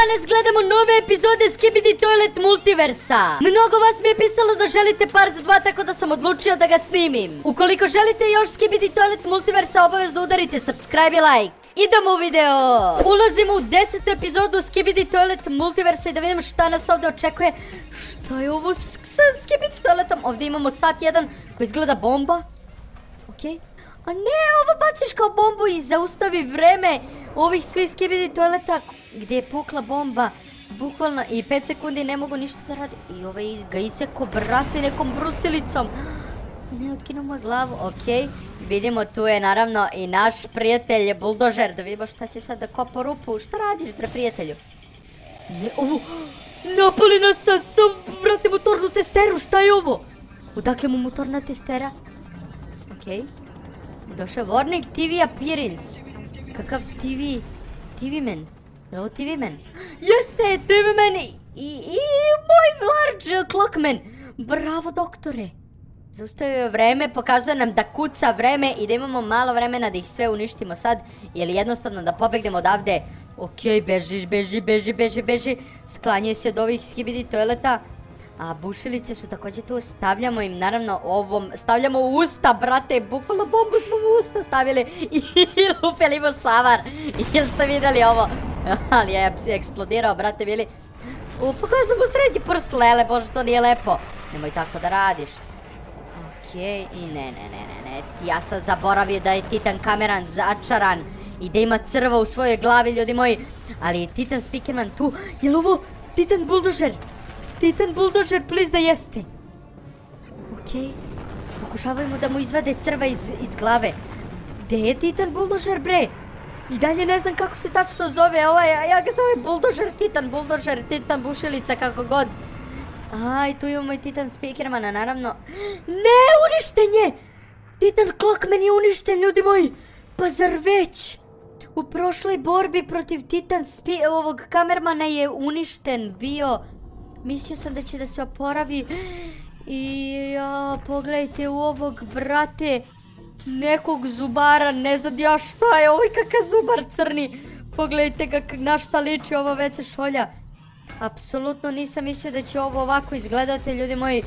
Danas gledamo nove epizode Skibidi Toilet Multiversa. Mnogo vas mi je pisalo da želite part 2, tako da sam odlučio da ga snimim. Ukoliko želite još Skibidi Toilet Multiversa, obavezno udarite subscribe i like. Idemo u video! Ulazimo u 10. epizodu Skibidi Toilet Multiversa i da vidimo šta nas ovdje očekuje. Šta je ovo sa Skibidi Toiletom? Ovdje imamo sat jedan koji izgleda bomba. Okej. A ne, ovo baciš kao bombu i zaustavi vreme ovih svih Skibidi Toileta gdje je pukla bomba. Bukvalno i 5 sekundi ne mogu ništa da radi. I ovaj ga iseko, brate, nekom brusilicom. Ne, otkinuo mu glavu, okej. Vidimo, tu je naravno i naš prijatelj Buldožer. Da vidimo šta će sad da kopa rupu. Šta radiš, bre, prijatelju? Ne, ovo... Napali nas sa, brate, motornu testeru, šta je ovo? Odakle mu motorna testera? Okej. Došao warning TV appearance. Kakav TV man? Je ovo TV man? Jeste, TV man i moj large clockman. Bravo, doktore. Zaustavio vreme, pokazuje nam da kuca vreme i da imamo malo vremena da ih sve uništimo sad. Ili jednostavno da pobegnemo odavde. Okej, beži. Sklanjaju se od ovih Skibidi Toileta. A bušilice su također tu, stavljamo im naravno ovom, stavljamo u usta, brate, bukvalno bombu smo u usta stavili i lupili mu šavar. Jeste vidjeli ovo? Ali je eksplodirao, brate, bili. Pokazujem mu srednji prst, lele, bože, to nije lepo. Nemoj tako da radiš. Okej, i ne, ja sam zaboravio da je Titan Kameran začaran i da ima crvo u svojoj glavi, ljudi moji. Ali je Titan Speakerman tu, je li ovo Titan Buldožer? Titan Buldožer, please da jeste. Okej. Pokušavaju da mu izvade crva iz glave. Gde je Titan Buldožer, bre? I dalje ne znam kako se tačno zove. Ja ga zove Buldožer, Titan Buldožer, Titan Bušilica, kako god. A, i tu imamo i Titan Speakermana, naravno. Ne, uništen je! Titan Clockman je uništen, ljudi moji. Pa zar već? U prošloj borbi protiv Titan ovog kamermana je uništen bio. Mislio sam da će da se oporavi. I ja, pogledajte u ovog, brate, nekog zubara, ne znam ja šta je, ovaj kakav zubar crni. Pogledajte ga na šta liči ovo WC šolja. Apsolutno nisam mislio da će ovo ovako izgledati, ljudi moji.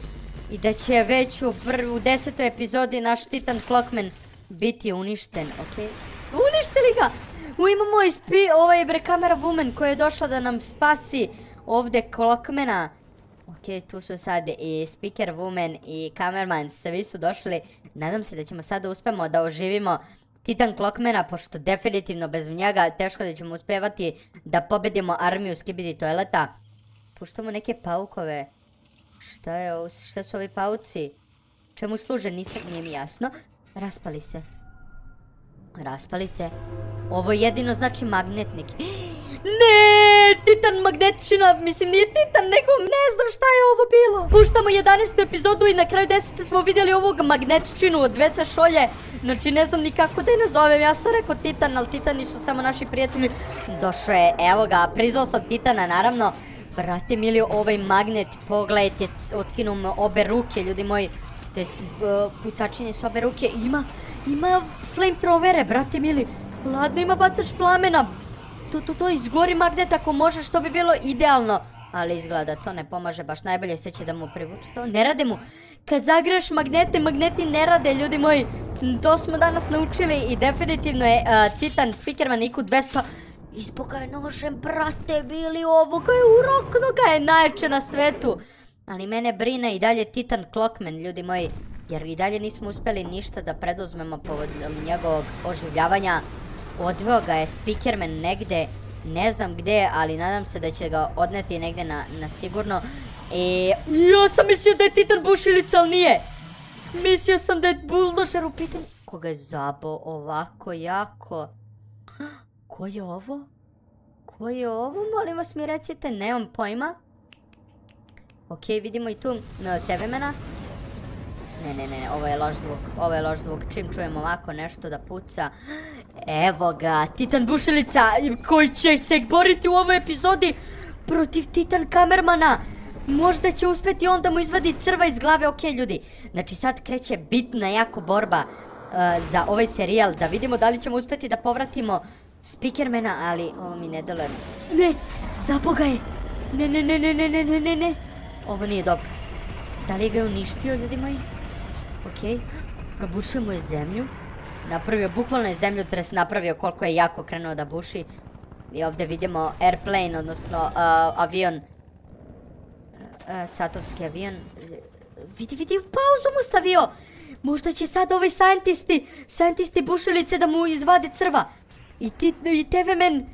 I da će već u 10. epizodi naš Titan Clockman biti uništen, okej? Uništili ga! Imamo ovaj bre kamera woman koja je došla da nam spasi ovdje Clockmana. Okej, tu su sad i speaker woman i kamerman, svi su došli. Nadam se da ćemo sada uspemo da oživimo Titan Clockmana, pošto definitivno bez njega teško da ćemo uspevati da pobedimo armiju Skibidi Toileta. Puštamo neke paukove. Šta je ovo? Šta su ovi pauci? Čemu služe? Nije mi jasno. Raspali se. Ovo jedino znači magnetnik. Ne, Titan magnetčina, mislim nije Titan, nego ne znam šta je ovo bilo. Puštamo 11. epizodu i na kraju 10. smo vidjeli ovog magnetčinu od WC šolje. Znači ne znam ni kako da je nazovem, ja sam rekao Titan, ali Titani su samo naši prijatelji. Došao je, evo ga, priznao sam Titana naravno. Brate mili, ovaj magnet, pogledajte, otkinuo me obe ruke, ljudi moji. To je pucačine s obe ruke, ima flamethrowere, brate mili. Ladno, ima bacač plamena. To izgori magnet ako možeš, to bi bilo idealno. Ali izgleda to ne pomaže baš najbolje, sve će da mu privuče to. Ne rade mu. Kad zagreš magneti ne rade, ljudi moji. To smo danas naučili i definitivno je Titan Speakerman IQ 200. Izboga je nožem, brate, bili ovoga je urokno, ga je najjače na svetu. Ali mene brine i dalje Titan Clockman, ljudi moji. Jer i dalje nismo uspjeli ništa da preduzmemo povodom njegovog oživljavanja. Odveo ga je Speakerman negde, ne znam gde, ali nadam se da će ga odneti negde na sigurno. I ja sam mislio da je Titan Bušilica, ali nije. Mislio sam da je Buldožer u pitanju. Koga je zabo ovako jako? Ko je ovo? Molim vas mi recite, nemam pojma. Okej, vidimo i tu TV-mena. Ne, ovo je loš zvuk, čim čujem ovako nešto da puca. Evo ga, Titan Bušilica koji će se boriti u ovoj epizodi protiv Titan Kamermana. Možda će uspjeti on da mu izvadi crva iz glave, okej ljudi. Znači sad kreće bitna jako borba za ovaj serijal, da vidimo da li ćemo uspjeti da povratimo Speakermana, ali ovo mi ne deluje. Ne, zaboga je. Ne. Ovo nije dobro. Da li ga je uništio, ljudi moji? Okej. Probušio mu je zemlju. Napravio, bukvalno je zemljotres napravio koliko je jako krenuo da buši. I ovdje vidimo airplane, odnosno avion. Satovski avion. Vidi, pauzu mu stavio. Možda će sad ovi sajentisti bušilice da mu izvade crva. I TV Man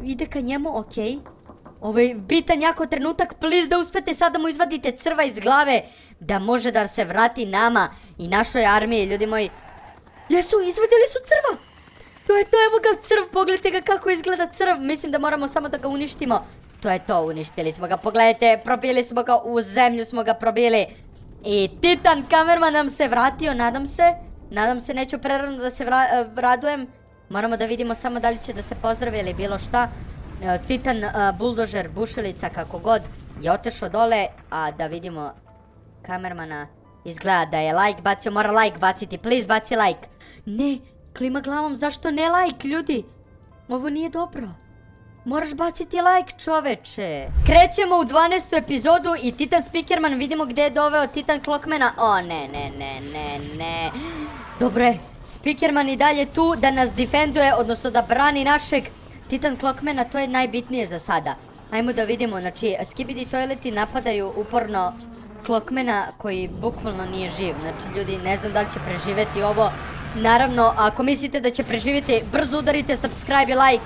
ide ka njemu, okej. Ovo je bitan jako trenutak, please da uspete sad da mu izvadite crva iz glave. Da može da se vrati nama i našoj armiji, ljudi moji. Jesu, izvadili su crva. To je to, evo ga crv, pogledajte ga kako izgleda crv. Mislim da moramo samo da ga uništimo. To je to, uništili smo ga, pogledajte, probili smo ga, u zemlju smo ga probili. I Titan kamerman nam se vratio, nadam se, neću prerano da se radujem. Moramo da vidimo samo da li će da se pozdravi ili bilo šta. Titan buldožer, bušilica, kako god, je otešao dole, a da vidimo kamermana. Izgleda da je like bacio, mora like baciti, please baci like. Ne, klima glavom, zašto ne like, ljudi? Ovo nije dobro. Moraš baciti like, čoveče. Krećemo u 12. epizodu i Titan Speakerman, vidimo gdje je doveo Titan Clockmana. O, ne. Dobro je, Speakerman i dalje tu da nas defenduje, odnosno da brani našeg Titan Clockmana, to je najbitnije za sada. Ajmo da vidimo, znači, Skibidi Toileti napadaju uporno Clockmana koji bukvalno nije živ. Znači, ljudi, ne znam da li će preživjeti ovo. Naravno, ako mislite da će preživjeti, brzo udarite subscribe i like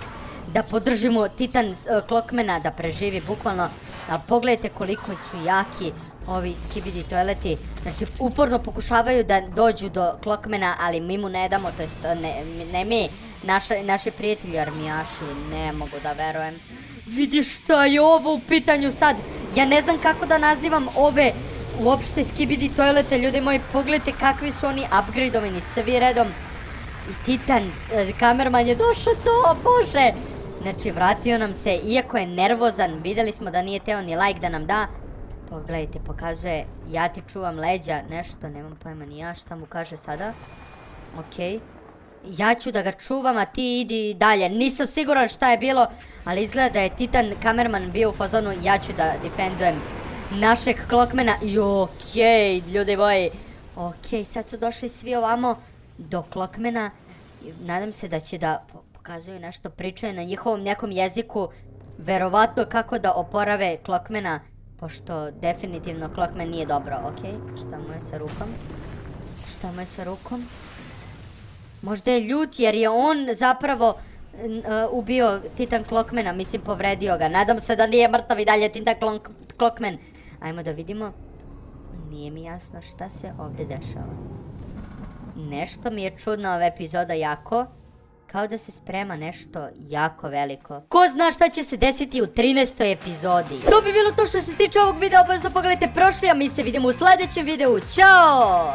da podržimo Titan Clockmana da preživi bukvalno. Ali pogledajte koliko su jaki ovi Skibidi Toileti. Znači, uporno pokušavaju da dođu do Clockmana, ali mi mu ne damo, to jest ne mi, naši prijatelji armijaši, ne mogu da verujem. Vidi šta je ovo u pitanju sad. Ja ne znam kako da nazivam ove uopšte Skibidi Toilete, ljudi moji, pogledajte kakvi su oni upgradeovani svi redom. I Titan, kamerman je došao to, bože. Znači, vratio nam se, iako je nervozan, vidjeli smo da nije teo ni like da nam da. Pogledajte, pokazuje, ja ti čuvam leđa, nešto, nemam pojma ni ja šta mu kaže sada. Okej. Ja ću da ga čuvam, a ti idi dalje. Nisam siguran šta je bilo, ali izgleda da je Titan kamerman bio u fazonu, ja ću da defendujem našeg Clockmana. I okej, ljudi moji. Okej, sad su došli svi ovamo do Clockmana. Nadam se da će da pokazuju nešto, pričaju na njihovom nekom jeziku. Verovatno kako da oporave Clockmana, pošto definitivno Clockman nije dobro. Okej, šta mu je sa rukom? Možda je ljut jer je on zapravo ubio Titan Clockmana, mislim povredio ga. Nadam se da nije mrtav i dalje Titan Clockman. Ajmo da vidimo. Nije mi jasno šta se ovdje dešava. Nešto mi je čudna ova epizoda jako. Kao da se sprema nešto jako veliko. Ko zna šta će se desiti u 13. epizodi. To bi bilo to što se tiče ovog videa, obavezno pogledajte prošli, a mi se vidimo u sljedećem videu. Ćao!